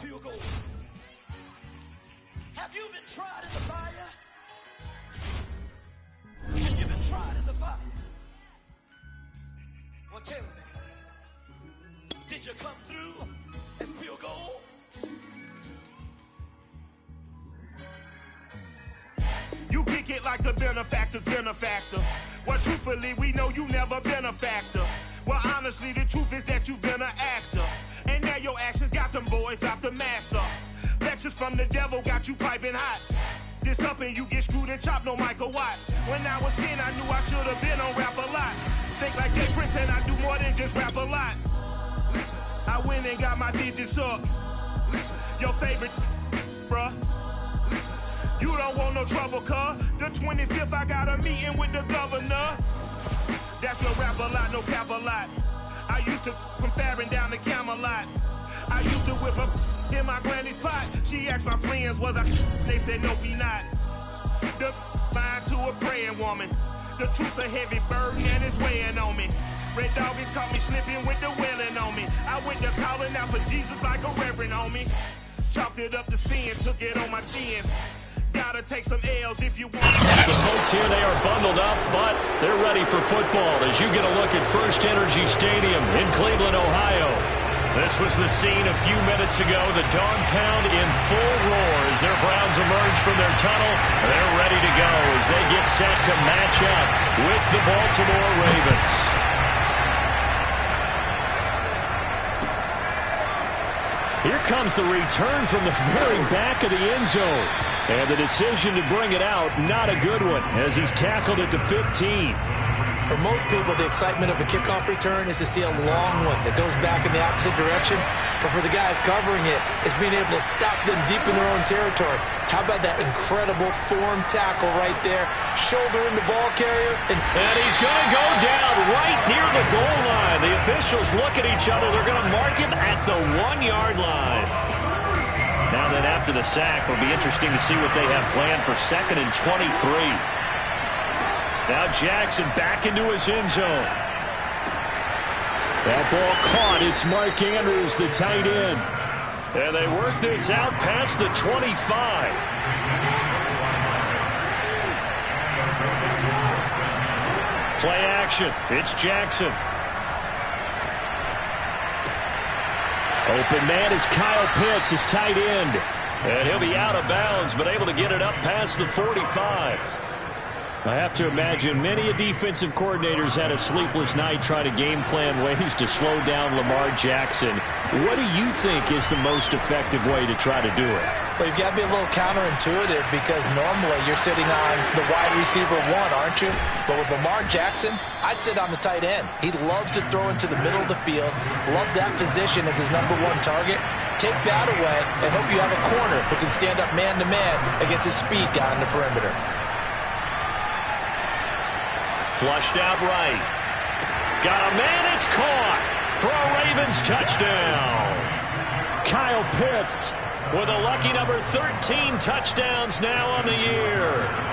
field goal. Have you been tried in the fire? Have you been tried in the fire? Well, tell me, did you come through as field goal? You kick it like the benefactor's benefactor. Well, truthfully, we know you never been a factor. Well, honestly, the truth is that you've been an actor. And now your actions got them boys about to mass up. Lectures from the devil got you piping hot. This up and you get screwed and chopped, no Michael Watts. When I was 10, I knew I should have been on Rap a Lot. Think like Jay Prince and I do more than just rap a lot. I went and got my digits up. Your favorite, bruh. You don't want no trouble, cuz. The 25th, I got a meeting with the governor. That's your Rap a Lot, no cap a lot. I used to from Farron down to Camelot. I used to whip up in my granny's pot. She asked my friends, was I? They said, no, we not. The mind to a praying woman. The truth's a heavy burden and it's weighing on me. Red Doggies caught me slipping with the wailing on me. I went to calling out for Jesus like a reverend on me. Chalked it up to sin, took it on my chin. Gotta take some L's if you want. The folks here, they are bundled up, but they're ready for football as you get a look at First Energy Stadium in Cleveland, Ohio. This was the scene a few minutes ago. The dog pound in full roar as their Browns emerge from their tunnel. They're ready to go as they get set to match up with the Baltimore Ravens. Here comes the return from the very back of the end zone. And the decision to bring it out, not a good one, as he's tackled at the 15. For most people, the excitement of a kickoff return is to see a long one that goes back in the opposite direction. But for the guys covering it, it's being able to stop them deep in their own territory. How about that incredible form tackle right there? Shouldering the ball carrier. And he's going to go down right near the goal line. The officials look at each other. They're going to mark him at the 1-yard line. Now then, after the sack, it'll be interesting to see what they have planned for 2nd and 23. Now Jackson back into his end zone. That ball caught. It's Mark Andrews, the tight end. And they work this out past the 25. Play action. It's Jackson. Open man is Kyle Pitts, his tight end. And he'll be out of bounds, but able to get it up past the 45. I have to imagine many defensive coordinators had a sleepless night trying to game plan ways to slow down Lamar Jackson. What do you think is the most effective way to try to do it? Well, you've got to be a little counterintuitive because normally you're sitting on the wide receiver 1, aren't you? But with Lamar Jackson, I'd sit on the tight end. He loves to throw into the middle of the field, loves that position as his #1 target. Take that away and hope you have a corner who can stand up man-to-man against his speed guy on the perimeter. Flushed out right. Got a man, it's caught for a Ravens touchdown. Kyle Pitts with a lucky number 13 touchdowns now on the year.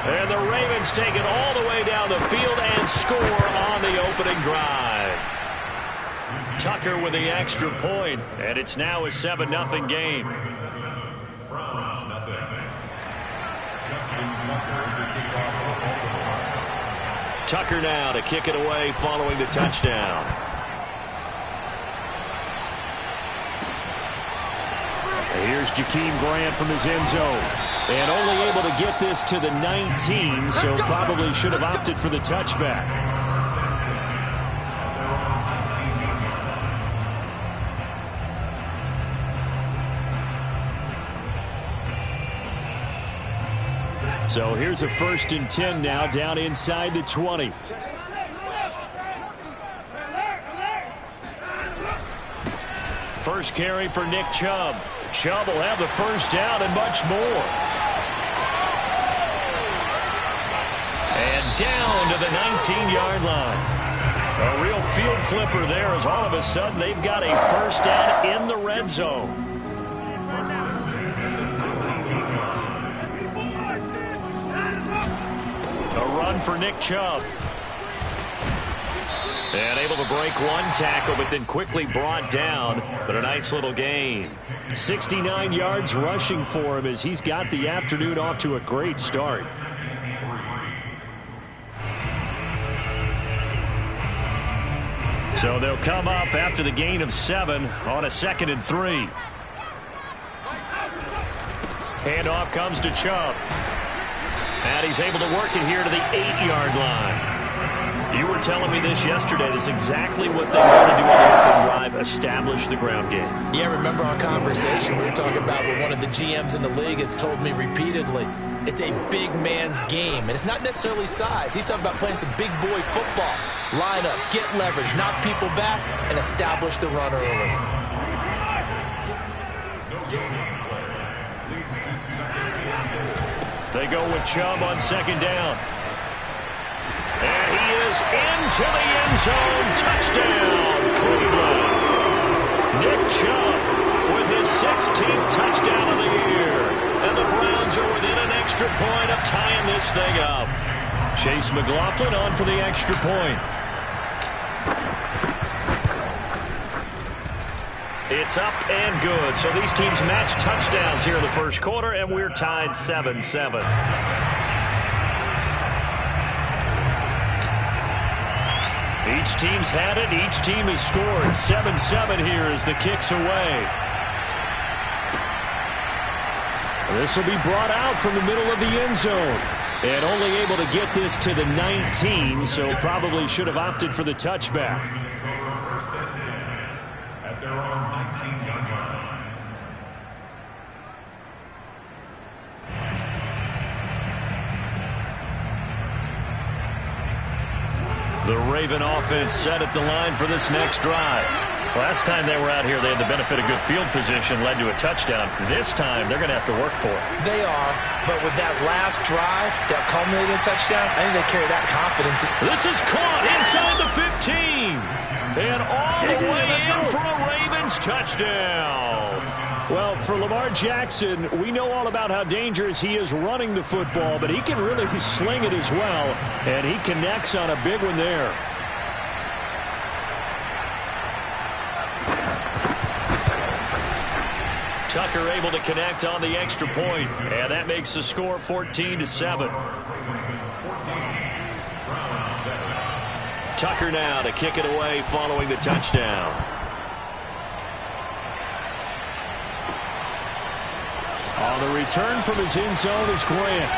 And the Ravens take it all the way down the field and score on the opening drive. Tucker with the extra point, and it's now a 7-0 game. Browns, nothing. Justin Tucker to kick off for Baltimore. Tucker now to kick it away following the touchdown. Here's Jakeem Grant from his end zone. And only able to get this to the 19, so probably should have opted for the touchback. So here's a 1st and 10 now down inside the 20. First carry for Nick Chubb. Chubb will have the first down and much more. And down to the 19-yard line. A real field flipper there as all of a sudden they've got a first down in the red zone. A run for Nick Chubb. And able to break one tackle, but then quickly brought down. But a nice little gain. 69 yards rushing for him as he's got the afternoon off to a great start. So they'll come up after the gain of 7 on a 2nd and 3. Handoff comes to Chubb. And he's able to work it here to the 8-yard line. You were telling me this yesterday. This is exactly what they want to do on the open drive, establish the ground game. Yeah, remember our conversation we were talking about what one of the GMs in the league has told me repeatedly. It's a big man's game, and it's not necessarily size. He's talking about playing some big boy football. Line up, get leverage, knock people back, and establish the run early. They go with Chubb on 2nd down. And he is into the end zone. Touchdown, Cleveland. Nick Chubb with his 16th touchdown of the year. And the Browns are within an extra point of tying this thing up. Chase McLaughlin on for the extra point. It's up and good. So these teams match touchdowns here in the first quarter, and we're tied 7-7. Each team's had it. Each team has scored. 7-7 here as the kick's away. This will be brought out from the middle of the end zone. And only able to get this to the 19, so probably should have opted for the touchback. At their own 19-yard line. The Raven offense set at the line for this next drive. Last time they were out here, they had the benefit of good field position, led to a touchdown. This time, they're going to have to work for it. They are, but with that last drive, that culminating touchdown, I think they carry that confidence. This is caught inside the 15. And all the way in for a Ravens touchdown. Well, for Lamar Jackson, we know all about how dangerous he is running the football, but he can really sling it as well, and he connects on a big one there. Tucker able to connect on the extra point, and that makes the score 14-7. Tucker now to kick it away following the touchdown. On the return from his end zone is Grant.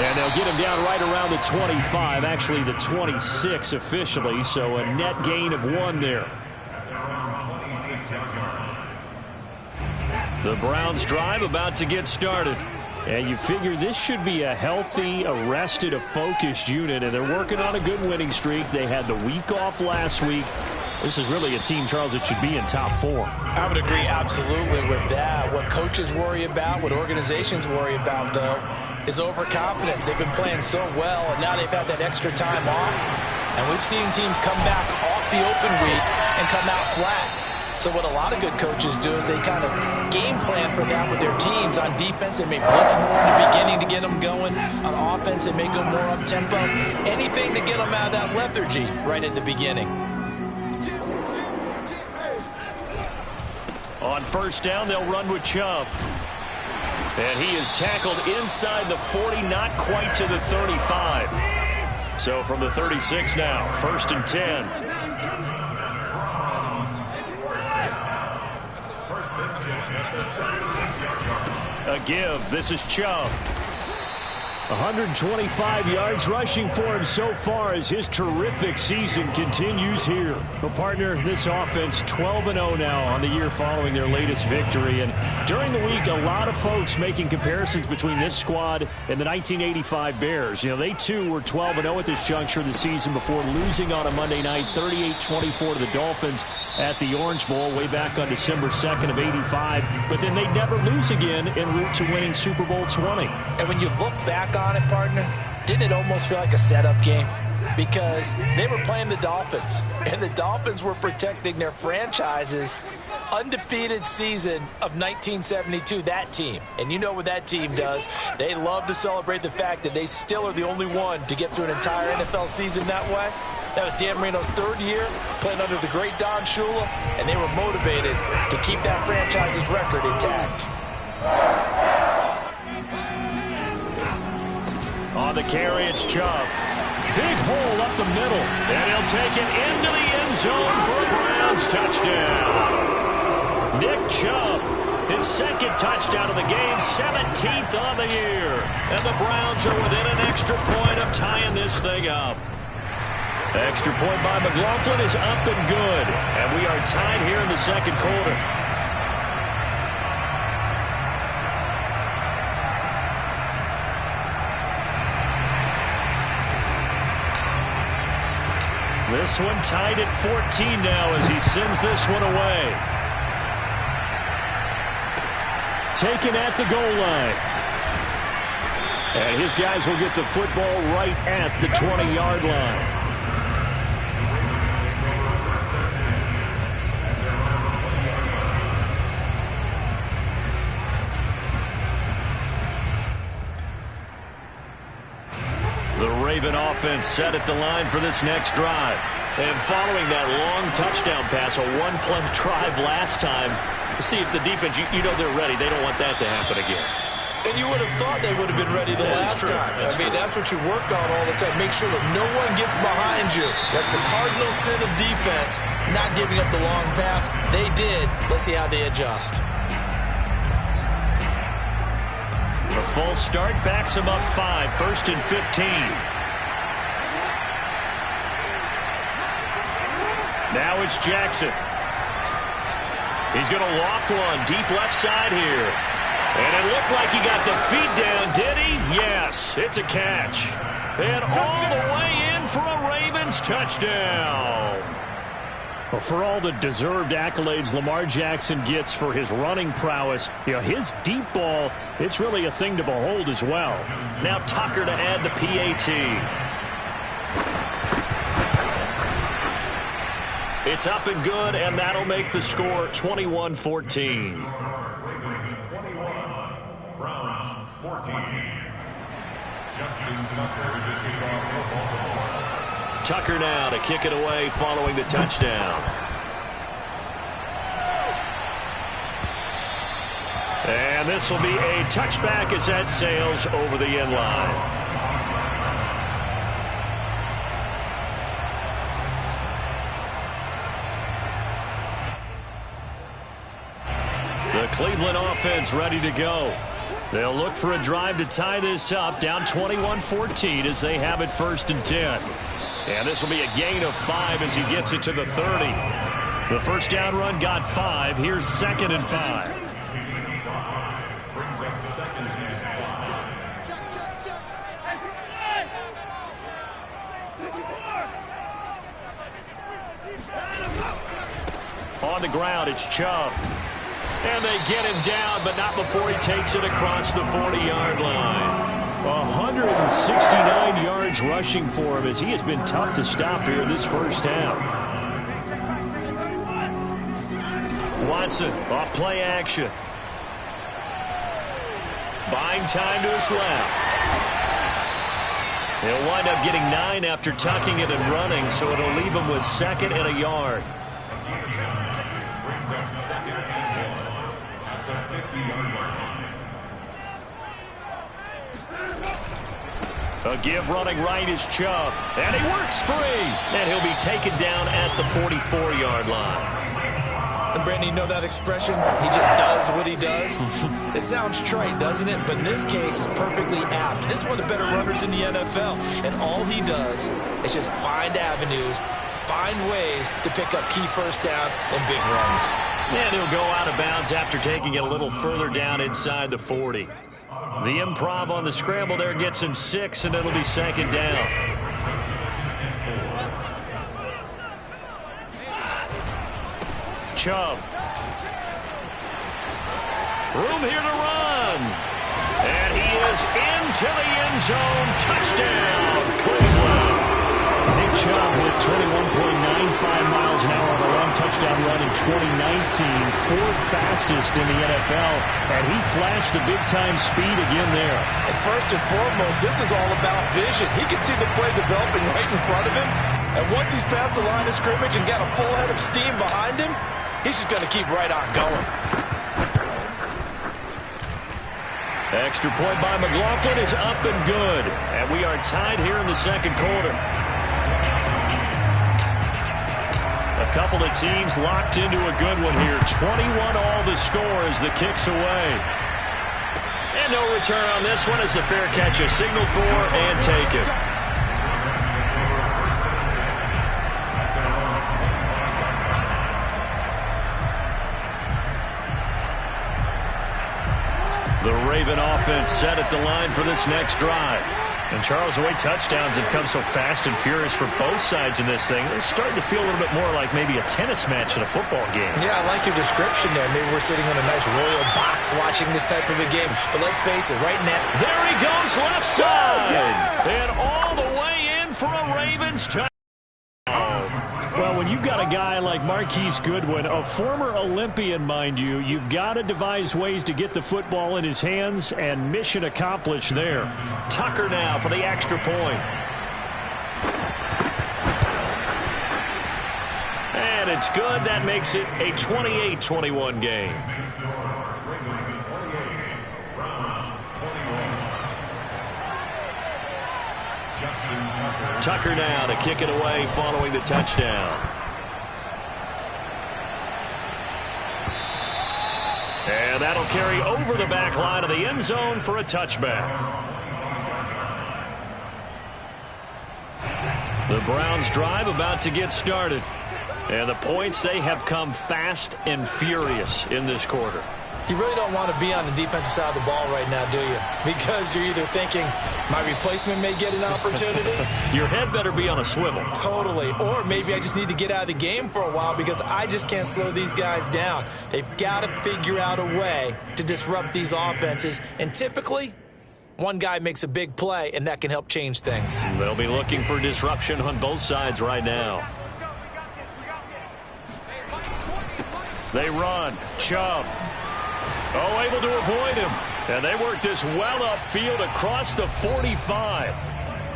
And they'll get him down right around the 25, actually the 26 officially, so a net gain of 1 there. The Browns drive about to get started. And you figure this should be a healthy, a rested, a focused unit, and they're working on a good winning streak. They had the week off last week. This is really a team, Charles, that should be in top 4. I would agree absolutely with that. What coaches worry about, what organizations worry about, though, is overconfidence. They've been playing so well, and now they've had that extra time off. And we've seen teams come back off the open week and come out flat. So what a lot of good coaches do is they kind of game plan for that with their teams. On defense, they may blitz more in the beginning to get them going. On offense, they may go more up-tempo. Anything to get them out of that lethargy right at the beginning. On first down, they'll run with Chubb. And he is tackled inside the 40, not quite to the 35. So from the 36 now, 1st and 10. A give. This is Chubb. 125 yards rushing for him so far as his terrific season continues here. Well, partner, this offense 12-0 now on the year following their latest victory. And during the week, a lot of folks making comparisons between this squad and the 1985 Bears. You know, they too were 12-0 at this juncture of the season before losing on a Monday night 38-24 to the Dolphins at the Orange Bowl way back on December 2nd of 85. But then they'd never lose again en route to winning Super Bowl 20. And when you look back on it, partner, didn't it almost feel like a setup game? Because they were playing the Dolphins, and the Dolphins were protecting their franchise's undefeated season of 1972, that team. And you know what that team does. They love to celebrate the fact that they still are the only one to get through an entire NFL season that way. That was Dan Marino's third year playing under the great Don Shula, and they were motivated to keep that franchise's record intact. On the carry, it's Chubb. Big hole up the middle, and he'll take it into the end zone for a Browns touchdown. Nick Chubb, his second touchdown of the game, 17th on the year. And the Browns are within an extra point of tying this thing up. Extra point by McLaughlin is up and good. And we are tied here in the second quarter. This one tied at 14 now as he sends this one away. Taken at the goal line. And his guys will get the football right at the 20-yard line. The Raven offense set at the line for this next drive. And following that long touchdown pass, a one-play drive last time, see if the defense, you know they're ready. They don't want that to happen again. And you would have thought they would have been ready the last time. That's what you work on all the time. Make sure that no one gets behind you. That's the cardinal sin of defense, not giving up the long pass. They did. Let's see how they adjust. A false start backs him up 5, 1st and 15. Now it's Jackson. He's going to loft one deep left side here. And it looked like he got the feet down, did he? Yes, it's a catch. And all the way in for a Ravens touchdown. Well, for all the deserved accolades Lamar Jackson gets for his running prowess, his deep ball, it's really a thing to behold as well. Now Tucker to add the PAT. It's up and good, and that'll make the score 21-14. Ravens 21, Browns 14. Justin Tucker to kick off for Baltimore. Tucker now to kick it away following the touchdown. And this will be a touchback as that sails over the end line. The Cleveland offense ready to go. They'll look for a drive to tie this up, down 21-14 as they have it 1st and 10. And this will be a gain of 5 as he gets it to the 30. The first down run got 5. Here's 2nd and 5. Brings up 2nd and 5. On the ground, it's Chubb. And they get him down, but not before he takes it across the 40-yard line. 169 yards rushing for him as he has been tough to stop here in this first half. Watson off play action. Buying time to his left. He'll wind up getting 9 after tucking it and running, so it'll leave him with 2nd and a yard. Brings up 2nd and 1 at the 50-yard line. A give running right is Chubb, and he works free, and he'll be taken down at the 44-yard line. And Brandon, you know that expression? He just does what he does. It sounds trite, doesn't it? But in this case, it's perfectly apt. This is one of the better runners in the NFL, and all he does is just find avenues, find ways to pick up key first downs and big runs. And he'll go out of bounds after taking it a little further down inside the 40. The improv on the scramble there gets him 6, and it'll be 2nd down. Chubb. Room here to run. And he is into the end zone. Touchdown, Cleveland. Nick Chubb with 21.95 miles an hour on a long touchdown run in 2019. 4th fastest in the NFL. And he flashed the big-time speed again there. And first and foremost, this is all about vision. He can see the play developing right in front of him, And once he's past the line of scrimmage and got a full head of steam behind him, he's just going to keep right on going. Extra point by McLaughlin is up and good. And we are tied here in the second quarter. A couple of teams locked into a good one here. 21 all the score as the kick's away. And no return on this one as the fair catch is signaled for and taken. The Raven offense set at the line for this next drive. And Charles, the way touchdowns have come so fast and furious for both sides in this thing, it's starting to feel a little bit more like maybe a tennis match in a football game. Yeah, I like your description there. Maybe we're sitting in a nice royal box watching this type of a game. But let's face it, right now. There he goes, left side. And all the way in for a Ravens touchdown. Well, when you've got a guy like Marquise Goodwin, a former Olympian, mind you, you've got to devise ways to get the football in his hands, and mission accomplished there. Tucker now for the extra point. And it's good. That makes it a 28-21 game. Tucker now to kick it away following the touchdown. And that'll carry over the back line of the end zone for a touchback. The Browns drive about to get started. And the points, they have come fast and furious in this quarter. You really don't want to be on the defensive side of the ball right now, do you? Because you're either thinking, my replacement may get an opportunity. Your head better be on a swivel. Totally. Or maybe I just need to get out of the game for a while because I just can't slow these guys down. They've got to figure out a way to disrupt these offenses. And typically, one guy makes a big play, and that can help change things. They'll be looking for disruption on both sides right now. They run. Chubb. Oh, able to avoid him. And they work this well upfield across the 45.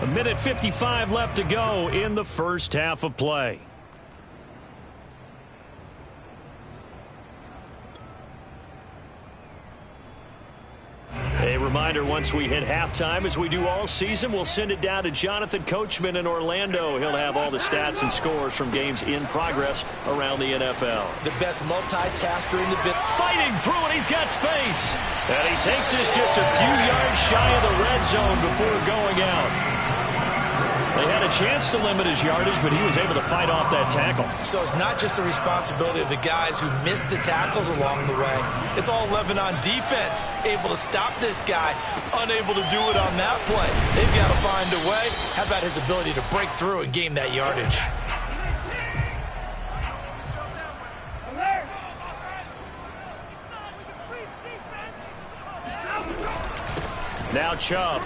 1:55 left to go in the first half of play. A reminder, once we hit halftime, as we do all season, we'll send it down to Jonathan Coachman in Orlando. He'll have all the stats and scores from games in progress around the NFL. The best multitasker in the fighting through, and he's got space. And he takes this just a few yards shy of the red zone before going out. They had a chance to limit his yardage, but he was able to fight off that tackle. So it's not just the responsibility of the guys who missed the tackles along the way. It's all Lebanon defense, able to stop this guy, unable to do it on that play. They've got to find a way. How about his ability to break through and gain that yardage? Now Chubb.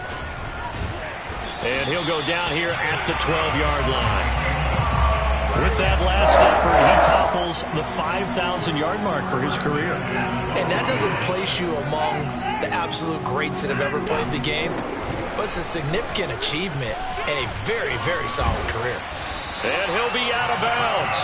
And he'll go down here at the 12-yard line. With that last effort, he topples the 5,000-yard mark for his career. And that doesn't place you among the absolute greats that have ever played the game, but it's a significant achievement and a very, very solid career. And he'll be out of bounds.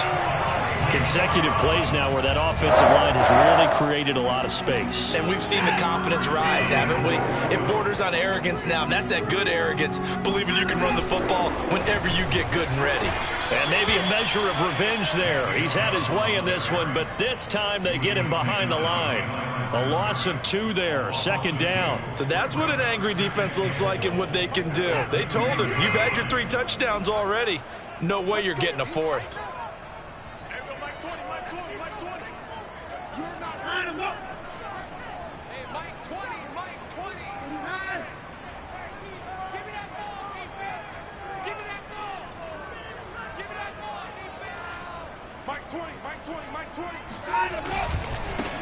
Consecutive plays now where that offensive line has really created a lot of space. And we've seen the confidence rise, haven't we? It borders on arrogance now, and that's that good arrogance, believing you can run the football whenever you get good and ready. And maybe a measure of revenge there. He's had his way in this one, but this time they get him behind the line. A loss of 2 there, second down. So that's what an angry defense looks like and what they can do. They told him, you've had your 3 touchdowns already. No way you're getting a 4th.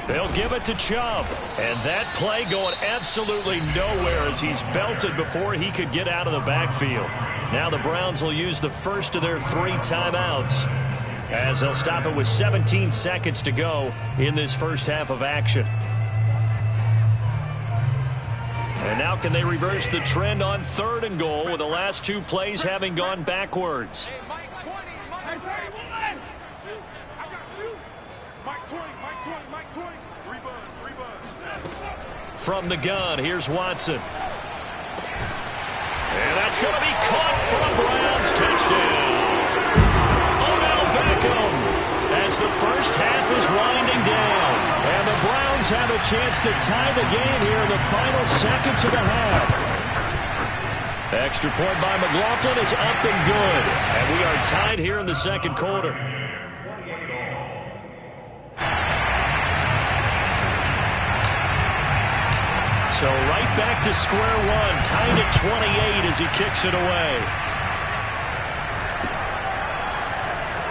They'll give it to Chubb. And that play going absolutely nowhere as he's belted before he could get out of the backfield. Now the Browns will use the first of their 3 timeouts as they'll stop it with 17 seconds to go in this first half of action. And now can they reverse the trend on 3rd and goal with the last 2 plays having gone backwards? Hey, Mike 20. From the gun, here's Watson. And that's going to be caught for a Browns touchdown. Odell Beckham as the first half is winding down. And the Browns have a chance to tie the game here in the final seconds of the half. Extra point by McLaughlin is up and good. And we are tied here in the second quarter. So right back to square one, tied at 28 as he kicks it away.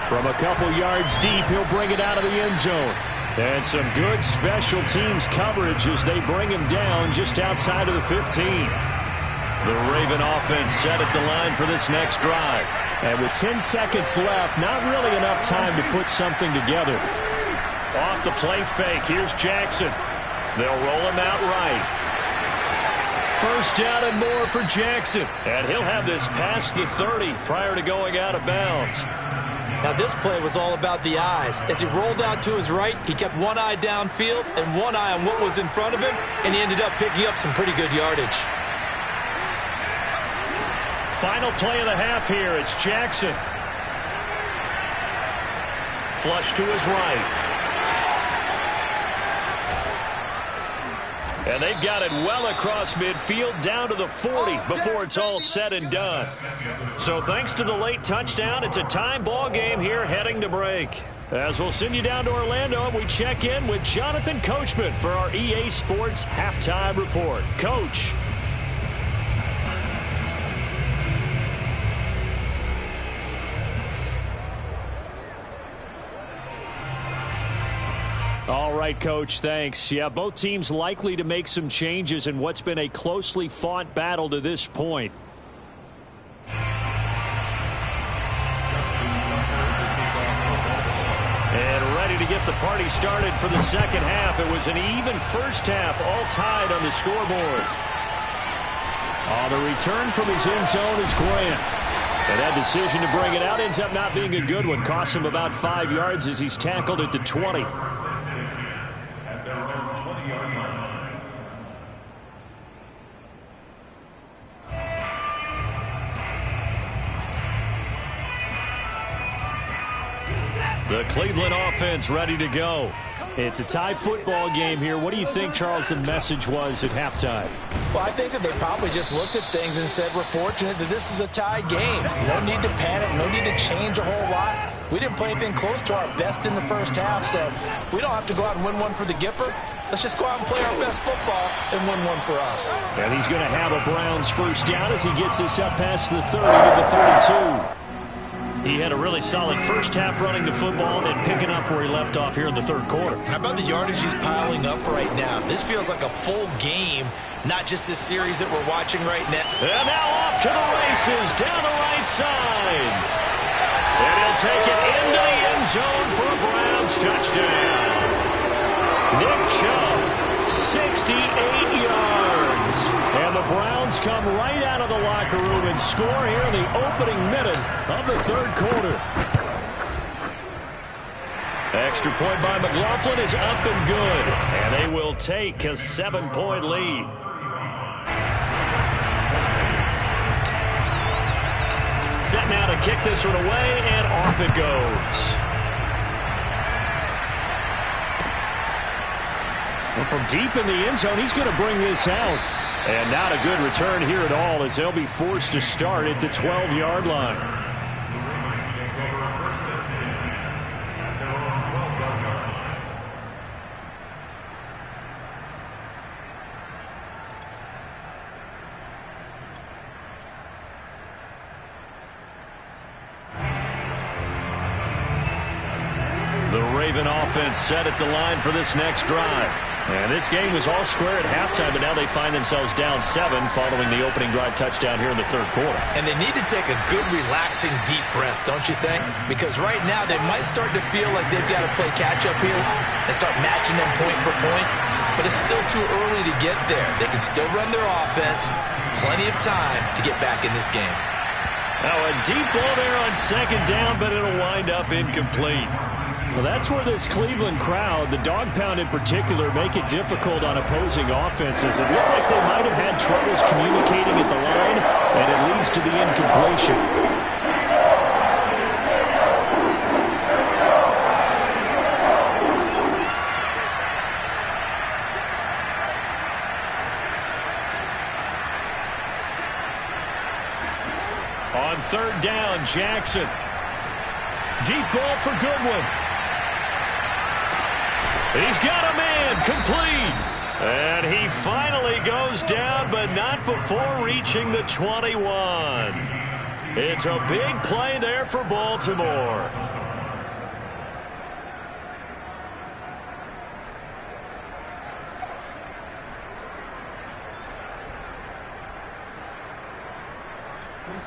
From a couple yards deep, he'll bring it out of the end zone. And some good special teams coverage as they bring him down just outside of the 15. The Raven offense set at the line for this next drive. And with 10 seconds left, not really enough time to put something together. Off the play fake, here's Jackson. They'll roll him out right. First down and more for Jackson. And he'll have this past the 30 prior to going out of bounds. Now this play was all about the eyes. As he rolled out to his right, he kept one eye downfield and one eye on what was in front of him, and he ended up picking up some pretty good yardage. Final play of the half here. It's Jackson. Flush to his right. And they've got it well across midfield down to the 40 before it's all said and done. So thanks to the late touchdown, it's a time ball game here heading to break. As we'll send you down to Orlando, and we check in with Jonathan Coachman for our EA Sports Halftime Report. Coach. All right, Coach, thanks. Yeah, both teams likely to make some changes in what's been a closely fought battle to this point. And ready to get the party started for the second half. It was an even first half, all tied on the scoreboard. The return from his end zone is Grant. And that decision to bring it out ends up not being a good one. Costs him about 5 yards as he's tackled at the 20. The Cleveland offense ready to go. It's a tie football game here. What do you think, Charles, the message was at halftime? Well, I think that they probably just looked at things and said, we're fortunate that this is a tie game. No need to panic, no need to change a whole lot. We didn't play anything close to our best in the first half, so we don't have to go out and win one for the Gipper. Let's just go out and play our best football and win one for us. And he's going to have a Browns first down as he gets this up past the 30 to the 32. He had a really solid first half running the football and picking up where he left off here in the third quarter. How about the yardage he's piling up right now? This feels like a full game, not just this series that we're watching right now. And now off to the races down the right side. And he'll take it into the end zone for a Browns touchdown. Nick Chubb, 68 yards. And the Browns come right out of the locker room and score here in the opening minute of the third quarter. Extra point by McLaughlin is up and good. And they will take a 7-point lead. Set now to kick this one away, and off it goes. Well, from deep in the end zone, he's going to bring this out. And not a good return here at all as they'll be forced to start at the 12-yard line. The Raven offense set at the line for this next drive. And this game was all square at halftime, but now they find themselves down 7 following the opening drive touchdown here in the third quarter. And they need to take a good, relaxing, deep breath, don't you think? Because right now they might start to feel like they've got to play catch-up here and start matching them point for point. But it's still too early to get there. They can still run their offense. Plenty of time to get back in this game. Now a deep ball there on second down, but it'll wind up incomplete. Well, that's where this Cleveland crowd, the dog pound in particular, make it difficult on opposing offenses. It looked like they might have had troubles communicating at the line, and it leads to the incompletion. On third down, Jackson. Deep ball for Goodwin. He's got a man, complete. And he finally goes down, but not before reaching the 21. It's a big play there for Baltimore.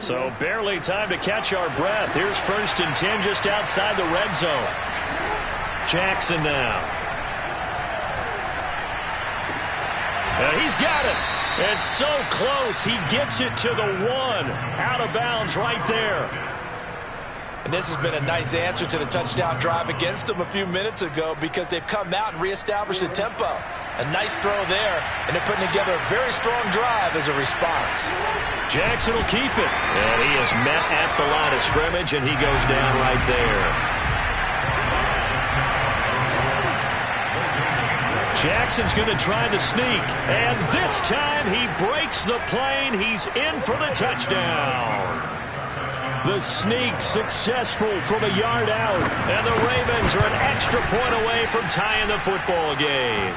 So barely time to catch our breath. Here's 1st and 10 just outside the red zone. Jackson now. He's got it. It's so close. He gets it to the 1. Out of bounds right there. And this has been a nice answer to the touchdown drive against them a few minutes ago because they've come out and reestablished the tempo. A nice throw there, and they're putting together a very strong drive as a response. Jackson will keep it. And he is met at the line of scrimmage, and he goes down right there. Jackson's going to try the sneak, and this time he breaks the plane. He's in for the touchdown. The sneak successful from a yard out, and the Ravens are an extra point away from tying the football game.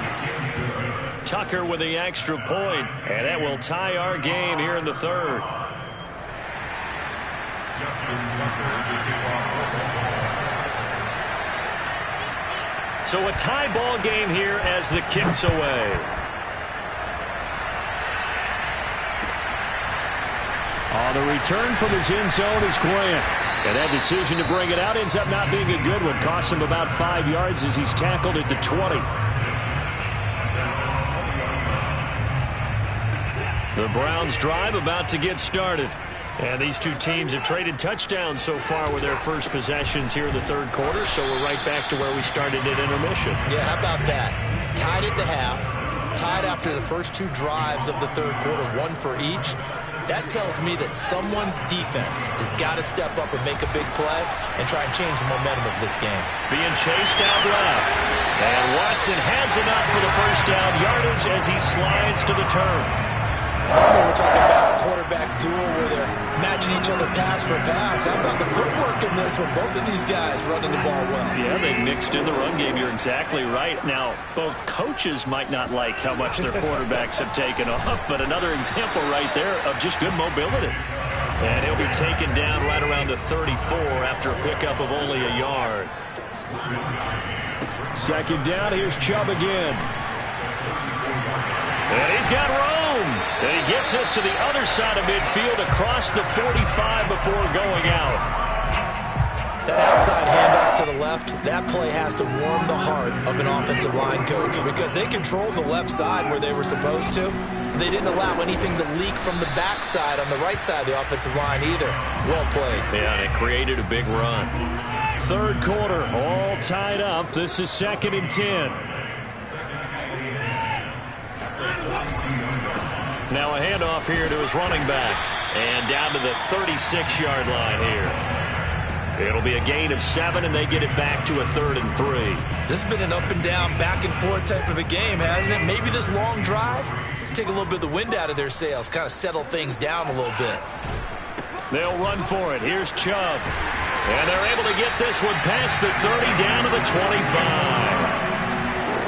Tucker with the extra point, and that will tie our game here in the third. So a tie ball game here as the kick's away. On the return from his end zone is Grant. And that decision to bring it out ends up not being a good one. Costs him about 5 yards as he's tackled at the 20. The Browns drive about to get started. And these two teams have traded touchdowns so far with their first possessions here in the third quarter, so we're right back to where we started at intermission. Yeah, how about that? Tied at the half, tied after the first 2 drives of the third quarter, 1 for each. That tells me that someone's defense has got to step up and make a big play and try and change the momentum of this game. Being chased out left. And Watson has enough for the first down yardage as he slides to the turf. We're talking about quarterback duel where they're matching each other pass for pass. How about the footwork in this one? Both of these guys running the ball well. Yeah, they mixed in the run game. You're exactly right. Now, both coaches might not like how much their quarterbacks have taken off, but another example right there of just good mobility. And he'll be taken down right around the 34 after a pickup of only a yard. Second down, here's Chubb again. And he's got room. And he gets us to the other side of midfield across the 45 before going out. That outside handoff to the left, that play has to warm the heart of an offensive line coach because they controlled the left side where they were supposed to. They didn't allow anything to leak from the backside on the right side of the offensive line either. Well played. Yeah, and it created a big run. Third quarter, all tied up. This is 2nd and 10. Now a handoff here to his running back. And down to the 36-yard line here. It'll be a gain of 7, and they get it back to a 3rd and 3. This has been an up-and-down, back-and-forth type of a game, hasn't it? Maybe this long drive take a little bit of the wind out of their sails, kind of settle things down a little bit. They'll run for it. Here's Chubb. And they're able to get this one past the 30 down to the 25.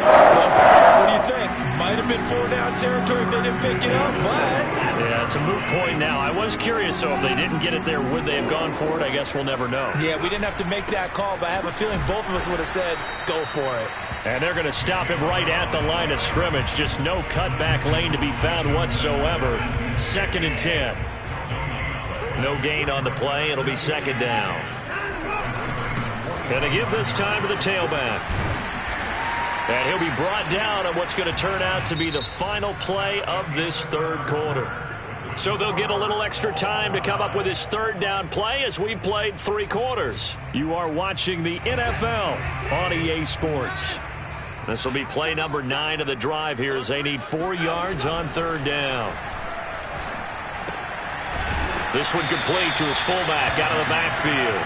Well, what do you think? Might have been 4-down territory if they didn't pick it up, but... Yeah, it's a moot point now. I was curious, so if they didn't get it there, would they have gone for it? I guess we'll never know. Yeah, we didn't have to make that call, but I have a feeling both of us would have said, go for it. And they're going to stop him right at the line of scrimmage. Just no cutback lane to be found whatsoever. 2nd and 10. No gain on the play. It'll be 2nd down. Going to give this time to the tailback. And he'll be brought down on what's going to turn out to be the final play of this third quarter. So they'll get a little extra time to come up with his third down play as we've played 3 quarters. You are watching the NFL on EA Sports. This will be play number 9 of the drive here as they need 4 yards on third down. This one complete to his fullback out of the backfield.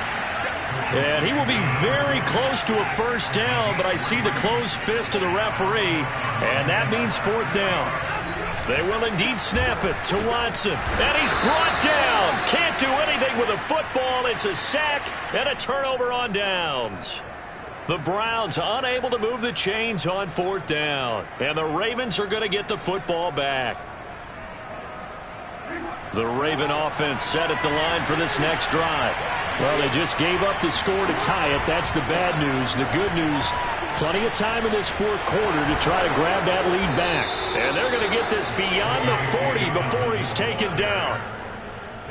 And he will be very close to a first down, but I see the closed fist of the referee, and that means 4th down. They will indeed snap it to Watson. And he's brought down. Can't do anything with a football. It's a sack and a turnover on downs. The Browns unable to move the chains on 4th down. And the Ravens are going to get the football back. The Raven offense set at the line for this next drive. Well, they just gave up the score to tie it. That's the bad news. The good news, plenty of time in this 4th quarter to try to grab that lead back. And they're going to get this beyond the 40 before he's taken down.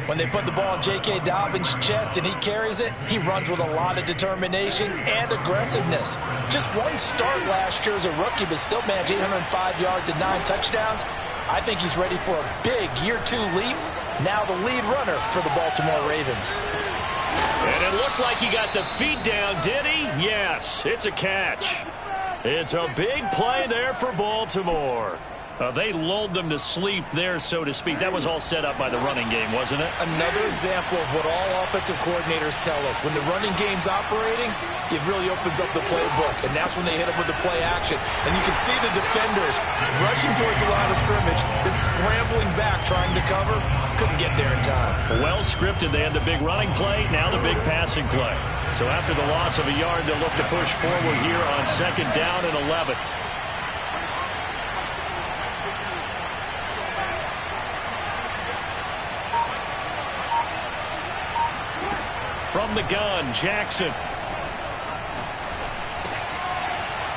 When they put the ball in J.K. Dobbins' chest and he carries it, he runs with a lot of determination and aggressiveness. Just one start last year as a rookie, but still managed 805 yards and 9 touchdowns. I think he's ready for a big year 2 leap. Now the lead runner for the Baltimore Ravens. And it looked like he got the feet down, did he? Yes, it's a catch. It's a big play there for Baltimore. They lulled them to sleep there, so to speak. That was all set up by the running game, wasn't it? Another example of what all offensive coordinators tell us. When the running game's operating, it really opens up the playbook, and that's when they hit them with the play action. And you can see the defenders rushing towards the line of scrimmage, then scrambling back, trying to cover. Couldn't get there in time. Well scripted. They had the big running play, now the big passing play. So after the loss of a yard, they'll look to push forward here on 2nd down and 11. From the gun, Jackson.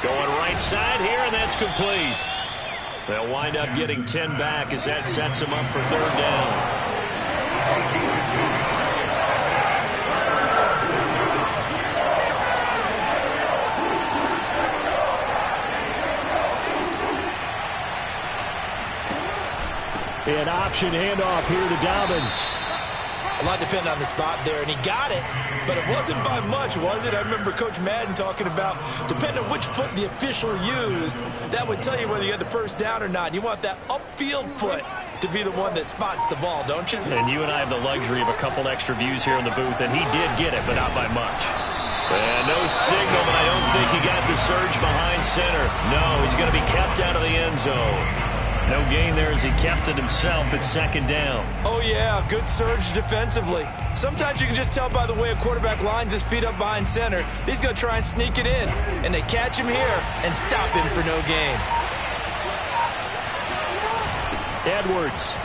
Going right side here, and that's complete. They'll wind up getting 10 back as that sets them up for 3rd down. An option handoff here to Dobbins. A lot depended on the spot there, and he got it, but it wasn't by much, was it? I remember Coach Madden talking about, depending on which foot the official used, that would tell you whether you got the first down or not. You want that upfield foot to be the one that spots the ball, don't you? And you and I have the luxury of a couple extra views here in the booth, and he did get it, but not by much. And no signal, but I don't think he got the surge behind center. No, he's going to be kept out of the end zone. No gain there as he kept it himself at 2nd down. Oh, yeah, good surge defensively. Sometimes you can just tell by the way a quarterback lines his feet up behind center. He's going to try and sneak it in, and they catch him here and stop him for no gain. Edwards.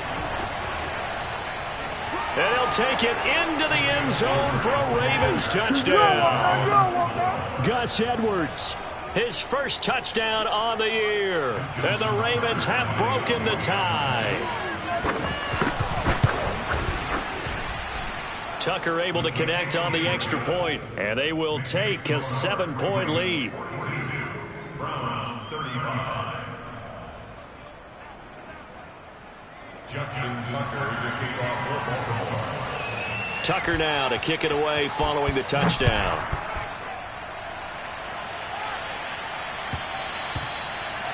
And he'll take it into the end zone for a Ravens touchdown. Gus Edwards. His first touchdown on the year. And the Ravens have broken the tie. Tucker able to connect on the extra point. And they will take a 7-point lead. Browns 35. Justin Tucker to kick off for Baltimore. Tucker now to kick it away following the touchdown.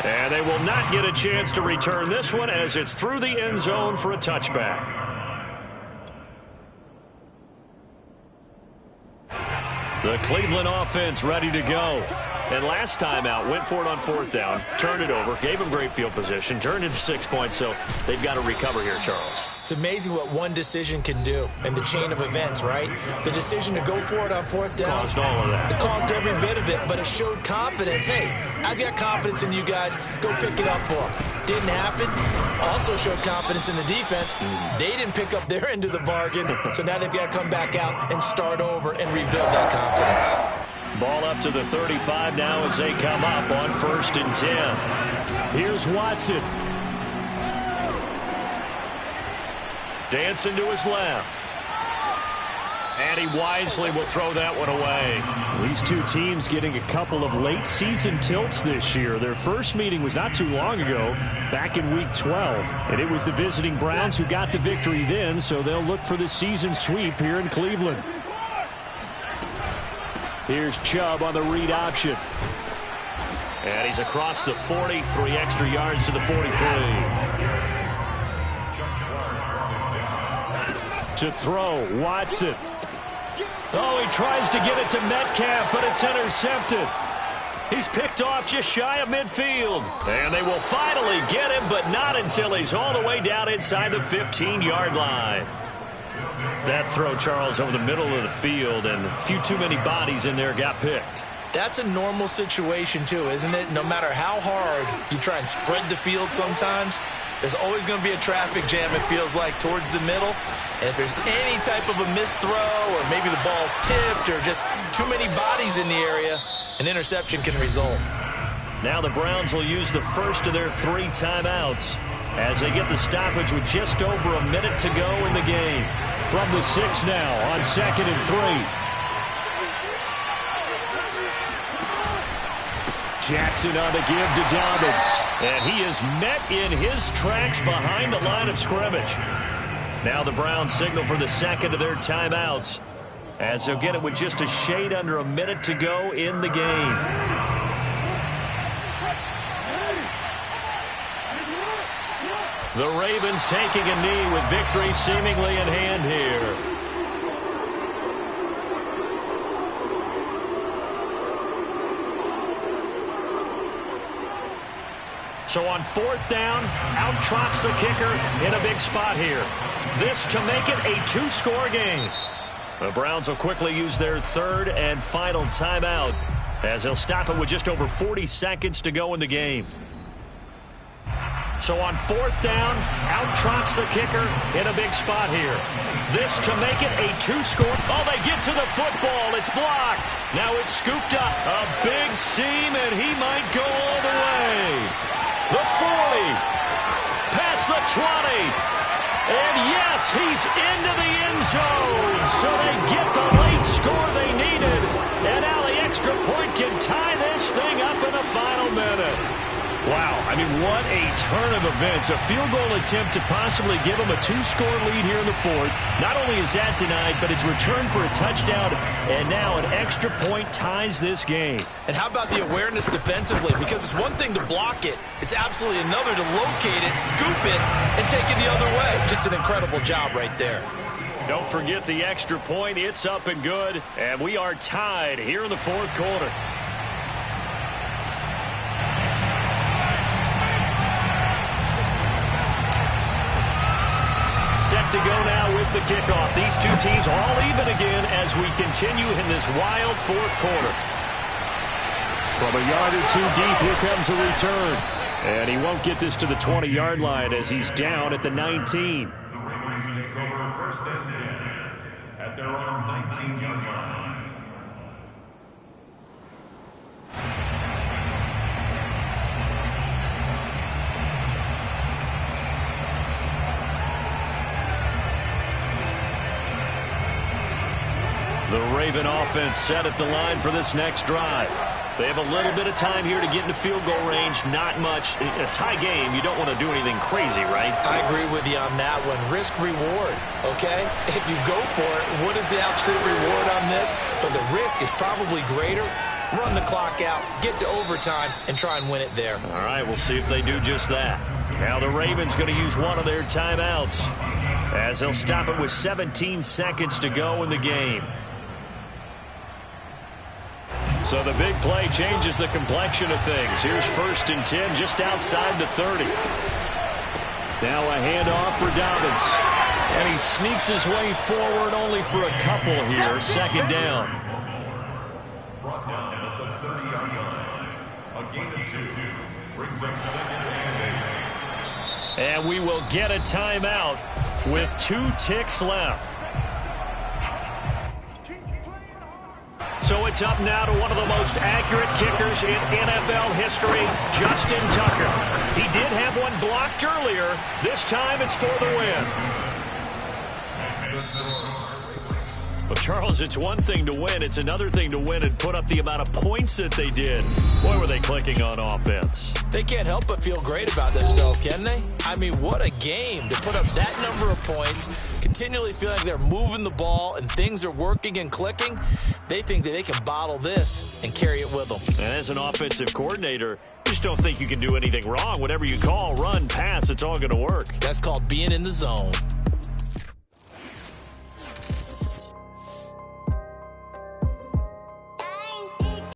And they will not get a chance to return this one as it's through the end zone for a touchback. The Cleveland offense ready to go. And last time out, went for it on 4th down, turned it over, gave them great field position, turned into 6 points, so they've got to recover here, Charles. It's amazing what one decision can do in the chain of events, right? The decision to go for it on 4th down. Caused all of that. It caused every bit of it, but it showed confidence. Hey, I've got confidence in you guys. Go pick it up for them. Didn't happen. Also showed confidence in the defense. They didn't pick up their end of the bargain, so now they've got to come back out and start over and rebuild that confidence. Ball up to the 35 now as they come up on 1st and 10. Here's Watson. Dancing to his left. And he wisely will throw that one away. These two teams getting a couple of late season tilts this year. Their first meeting was not too long ago, back in week 12. And it was the visiting Browns who got the victory then, so they'll look for the season sweep here in Cleveland. Here's Chubb on the read option. And he's across the 40, 3 extra yards to the 43. To throw, Watson. Oh, he tries to get it to Metcalf, but it's intercepted. He's picked off just shy of midfield. And they will finally get him, but not until he's all the way down inside the 15-yard line. That throw, Charles, over the middle of the field, and a few too many bodies in there got picked. That's a normal situation, too, isn't it? No matter how hard you try and spread the field sometimes, there's always going to be a traffic jam, it feels like, towards the middle. And if there's any type of a missed throw or maybe the ball's tipped or just too many bodies in the area, an interception can result. Now the Browns will use the first of their 3 timeouts as they get the stoppage with just over a minute to go in the game. From the 6 now on 2nd and 3. Jackson on the give to Dobbins. And he is met in his tracks behind the line of scrimmage. Now the Browns signal for the second of their timeouts as they'll get it with just a shade under a minute to go in the game. The Ravens taking a knee with victory seemingly in hand here. So on 4th down, out trots the kicker in a big spot here. This to make it a 2-score game. The Browns will quickly use their 3rd and final timeout as they'll stop it with just over 40 seconds to go in the game. So on 4th down, out trots the kicker in a big spot here. This to make it a 2-score. Oh, they get to the football. It's blocked. Now it's scooped up. A big seam, and he might go all the way. The 40, past the 20, and yes, he's into the end zone. So they get the late score they needed, and now the extra point can tie this thing up in the final minute. Wow, I mean, what a turn of events. A field goal attempt to possibly give them a 2-score lead here in the 4th. Not only is that denied, but it's returned for a touchdown, and now an extra point ties this game. And how about the awareness defensively? Because it's one thing to block it. It's absolutely another to locate it, scoop it, and take it the other way. Just an incredible job right there. Don't forget the extra point. It's up and good, and we are tied here in the 4th quarter. Set to go now with the kickoff. These two teams all even again as we continue in this wild 4th quarter. From a yard or 2 deep, here comes a return. And he won't get this to the 20-yard line as he's down at the 19. The Ravens take over 1st and 10 at their own 19-yard line. The Raven offense set at the line for this next drive. They have a little bit of time here to get into field goal range. Not much. In a tie game, you don't want to do anything crazy, right? I agree with you on that one. Risk-reward, okay? If you go for it, what is the absolute reward on this? But the risk is probably greater. Run the clock out, get to overtime, and try and win it there. All right, we'll see if they do just that. Now the Ravens going to use one of their timeouts as they'll stop it with 17 seconds to go in the game. So the big play changes the complexion of things. Here's 1st and 10 just outside the 30. Now a handoff for Dobbins. And he sneaks his way forward only for a couple here. 2nd down. Brought down at the 30-yard line. A gain of 2 brings up 2nd and 8. And we will get a timeout with 2 ticks left. So it's up now to one of the most accurate kickers in NFL history, Justin Tucker. He did have one blocked earlier. This time it's for the win. Well, Charles, it's one thing to win. It's another thing to win and put up the amount of points that they did. Boy, were they clicking on offense. They can't help but feel great about themselves, can they? I mean, what a game to put up that number of points, continually feeling like they're moving the ball and things are working and clicking. They think that they can bottle this and carry it with them. And as an offensive coordinator, you just don't think you can do anything wrong. Whatever you call, run, pass, it's all going to work. That's called being in the zone.